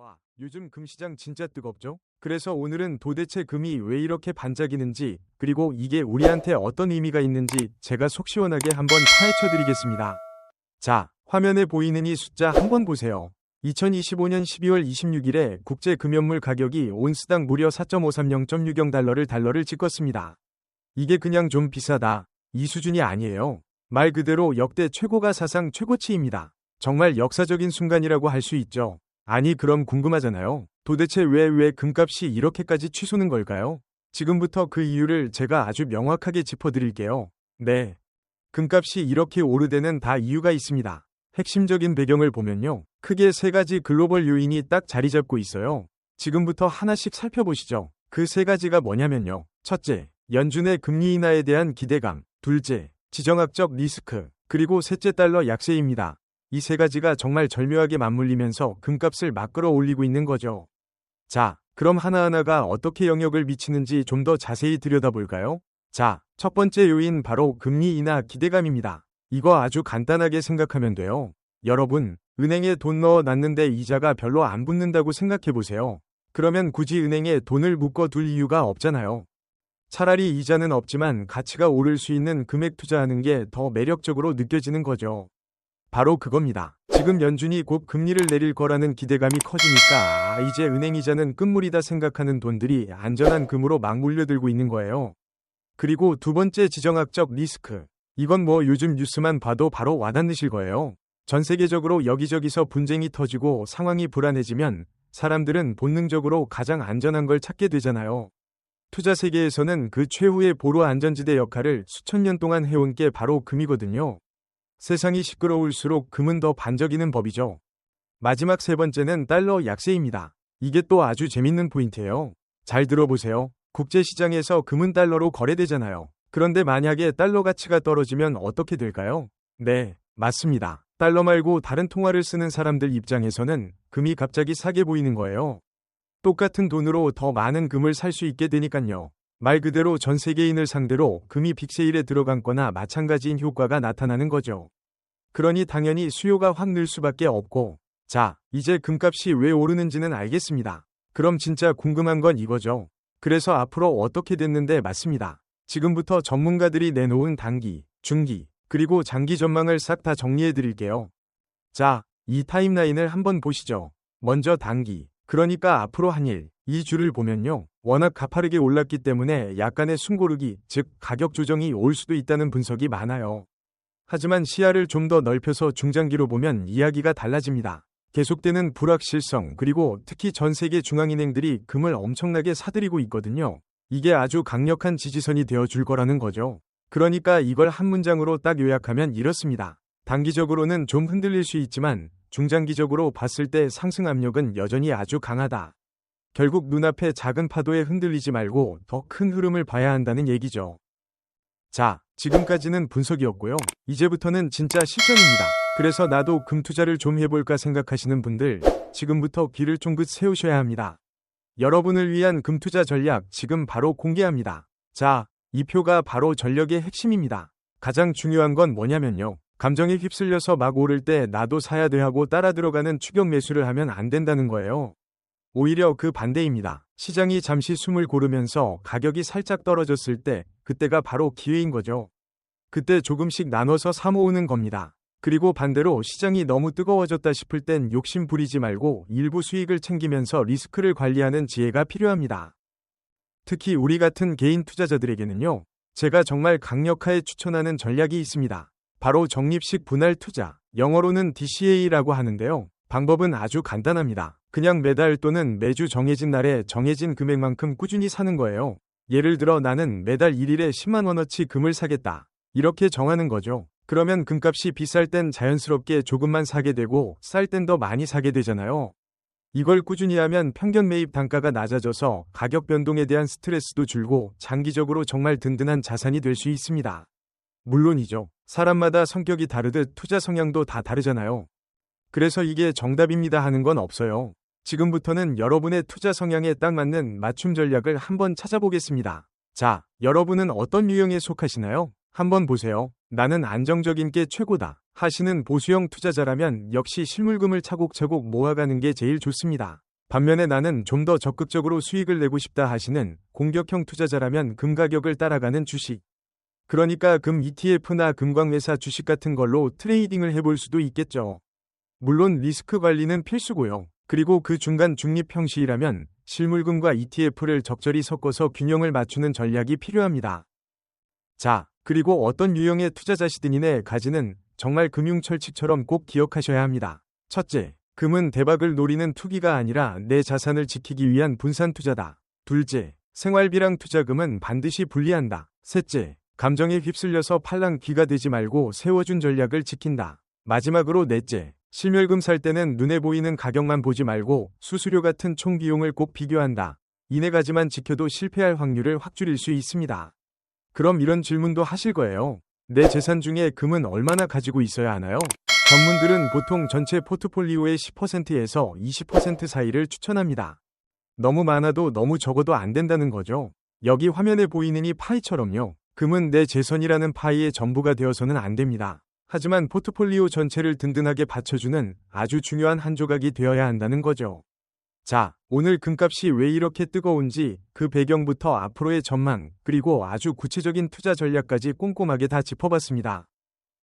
와, 요즘 금시장 진짜 뜨겁죠? 그래서 오늘은 도대체 금이 왜 이렇게 반짝이는지, 그리고 이게 우리한테 어떤 의미가 있는지 제가 속 시원하게 한번 파헤쳐 드리겠습니다. 자, 화면에 보이는 이 숫자 한번 보세요. 2025년 12월 26일에 국제 금연물 가격이 온스당 무려 4.530.60달러를 찍었습니다. 이게 그냥 좀 비싸다, 이 수준이 아니에요. 말 그대로 역대 최고가 사상 최고치입니다. 정말 역사적인 순간이라고 할 수 있죠. 아니 그럼 궁금하잖아요. 도대체 왜 금값이 이렇게까지 치솟는 걸까요? 지금부터 그 이유를 제가 아주 명확하게 짚어드릴게요. 네. 금값이 이렇게 오르되는 다 이유가 있습니다. 핵심적인 배경을 보면요. 크게 세 가지 글로벌 요인이 딱 자리 잡고 있어요. 지금부터 하나씩 살펴보시죠. 그 세 가지가 뭐냐면요. 첫째, 연준의 금리 인하에 대한 기대감. 둘째, 지정학적 리스크. 그리고 셋째, 달러 약세입니다. 이 세 가지가 정말 절묘하게 맞물리면서 금값을 막 끌어올리고 있는 거죠. 자, 그럼 하나하나가 어떻게 영향을 미치는지 좀 더 자세히 들여다볼까요? 자, 첫 번째 요인 바로 금리 인하 기대감입니다. 이거 아주 간단하게 생각하면 돼요. 여러분, 은행에 돈 넣어 놨는데 이자가 별로 안 붙는다고 생각해보세요. 그러면 굳이 은행에 돈을 묶어둘 이유가 없잖아요. 차라리 이자는 없지만 가치가 오를 수 있는 금액 투자하는 게 더 매력적으로 느껴지는 거죠. 바로 그겁니다. 지금 연준이 곧 금리를 내릴 거라는 기대감이 커지니까 이제 은행 이자는 끝물이다 생각하는 돈들이 안전한 금으로 막 몰려들고 있는 거예요. 그리고 두 번째, 지정학적 리스크. 이건 뭐 요즘 뉴스만 봐도 바로 와닿으실 거예요. 전 세계적으로 여기저기서 분쟁이 터지고 상황이 불안해지면 사람들은 본능적으로 가장 안전한 걸 찾게 되잖아요. 투자 세계에서는 그 최후의 보루 안전지대 역할을 수천 년 동안 해온 게 바로 금이거든요. 세상이 시끄러울수록 금은 더 반짝이는 법이죠. 마지막 세 번째는 달러 약세입니다. 이게 또 아주 재밌는 포인트예요. 잘 들어보세요. 국제시장에서 금은 달러로 거래되잖아요. 그런데 만약에 달러 가치가 떨어지면 어떻게 될까요? 네, 맞습니다. 달러 말고 다른 통화를 쓰는 사람들 입장에서는 금이 갑자기 싸게 보이는 거예요. 똑같은 돈으로 더 많은 금을 살 수 있게 되니깐요. 말 그대로 전 세계인을 상대로 금이 빅세일에 들어간 거나 마찬가지인 효과가 나타나는 거죠. 그러니 당연히 수요가 확 늘 수밖에 없고, 자, 이제 금값이 왜 오르는지는 알겠습니다. 그럼 진짜 궁금한 건 이거죠. 그래서 앞으로 어떻게 됐는데 맞습니다. 지금부터 전문가들이 내놓은 단기, 중기, 그리고 장기 전망을 싹 다 정리해 드릴게요. 자, 이 타임라인을 한번 보시죠. 먼저 단기, 그러니까 앞으로 한 일, 이 줄을 보면요. 워낙 가파르게 올랐기 때문에 약간의 숨고르기, 즉 가격 조정이 올 수도 있다는 분석이 많아요. 하지만 시야를 좀 더 넓혀서 중장기로 보면 이야기가 달라집니다. 계속되는 불확실성, 그리고 특히 전 세계 중앙은행들이 금을 엄청나게 사들이고 있거든요. 이게 아주 강력한 지지선이 되어줄 거라는 거죠. 그러니까 이걸 한 문장으로 딱 요약하면 이렇습니다. 단기적으로는 좀 흔들릴 수 있지만 중장기적으로 봤을 때 상승 압력은 여전히 아주 강하다. 결국 눈앞의 작은 파도에 흔들리지 말고 더 큰 흐름을 봐야 한다는 얘기죠. 자, 지금까지는 분석이었고요. 이제부터는 진짜 실전입니다. 그래서 나도 금 투자를 좀 해볼까 생각하시는 분들, 지금부터 귀를 쫑긋 세우셔야 합니다. 여러분을 위한 금 투자 전략 지금 바로 공개합니다. 자, 이 표가 바로 전략의 핵심입니다. 가장 중요한 건 뭐냐면요. 감정에 휩쓸려서 막 오를 때 나도 사야 돼 하고 따라 들어가는 추격 매수를 하면 안 된다는 거예요. 오히려 그 반대입니다. 시장이 잠시 숨을 고르면서 가격이 살짝 떨어졌을 때 그때가 바로 기회인 거죠. 그때 조금씩 나눠서 사 모으는 겁니다. 그리고 반대로 시장이 너무 뜨거워졌다 싶을 땐 욕심 부리지 말고 일부 수익을 챙기면서 리스크를 관리하는 지혜가 필요합니다. 특히 우리 같은 개인 투자자들에게는요. 제가 정말 강력하게 추천하는 전략이 있습니다. 바로 적립식 분할 투자, 영어로는 DCA라고 하는데요. 방법은 아주 간단합니다. 그냥 매달 또는 매주 정해진 날에 정해진 금액만큼 꾸준히 사는 거예요. 예를 들어 나는 매달 1일에 10만 원어치 금을 사겠다. 이렇게 정하는 거죠. 그러면 금값이 비쌀 땐 자연스럽게 조금만 사게 되고 쌀 땐 더 많이 사게 되잖아요. 이걸 꾸준히 하면 평균 매입 단가가 낮아져서 가격 변동에 대한 스트레스도 줄고 장기적으로 정말 든든한 자산이 될 수 있습니다. 물론이죠. 사람마다 성격이 다르듯 투자 성향도 다 다르잖아요. 그래서 이게 정답입니다 하는 건 없어요. 지금부터는 여러분의 투자 성향에 딱 맞는 맞춤 전략을 한번 찾아보겠습니다. 자, 여러분은 어떤 유형에 속하시나요? 한번 보세요. 나는 안정적인 게 최고다 하시는 보수형 투자자라면 역시 실물금을 차곡차곡 모아가는 게 제일 좋습니다. 반면에 나는 좀 더 적극적으로 수익을 내고 싶다 하시는 공격형 투자자라면 금 가격을 따라가는 주식. 그러니까 금 ETF나 금광회사 주식 같은 걸로 트레이딩을 해볼 수도 있겠죠. 물론 리스크 관리는 필수고요. 그리고 그 중간 중립 형식이라면 실물금과 ETF를 적절히 섞어서 균형을 맞추는 전략이 필요합니다. 자, 그리고 어떤 유형의 투자자시든이네 가지는 정말 금융철칙처럼 꼭 기억하셔야 합니다. 첫째, 금은 대박을 노리는 투기가 아니라 내 자산을 지키기 위한 분산 투자다. 둘째, 생활비랑 투자금은 반드시 분리한다. 셋째, 감정에 휩쓸려서 팔랑귀가 되지 말고 세워준 전략을 지킨다. 마지막으로 넷째, 실물금 살 때는 눈에 보이는 가격만 보지 말고 수수료 같은 총 비용을 꼭 비교한다. 이 네 가지만 지켜도 실패할 확률을 확 줄일 수 있습니다. 그럼 이런 질문도 하실 거예요. 내 재산 중에 금은 얼마나 가지고 있어야 하나요? 전문들은 보통 전체 포트폴리오의 10%에서 20% 사이를 추천합니다. 너무 많아도 너무 적어도 안 된다는 거죠. 여기 화면에 보이는 이 파이처럼요. 금은 내 재산이라는 파이의 전부가 되어서는 안 됩니다. 하지만 포트폴리오 전체를 든든하게 받쳐주는 아주 중요한 한 조각이 되어야 한다는 거죠. 자, 오늘 금값이 왜 이렇게 뜨거운지 그 배경부터 앞으로의 전망, 그리고 아주 구체적인 투자 전략까지 꼼꼼하게 다 짚어봤습니다.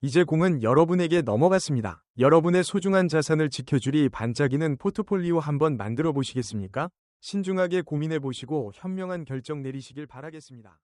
이제 공은 여러분에게 넘어갔습니다. 여러분의 소중한 자산을 지켜주리 반짝이는 포트폴리오 한번 만들어 보시겠습니까? 신중하게 고민해 보시고 현명한 결정 내리시길 바라겠습니다.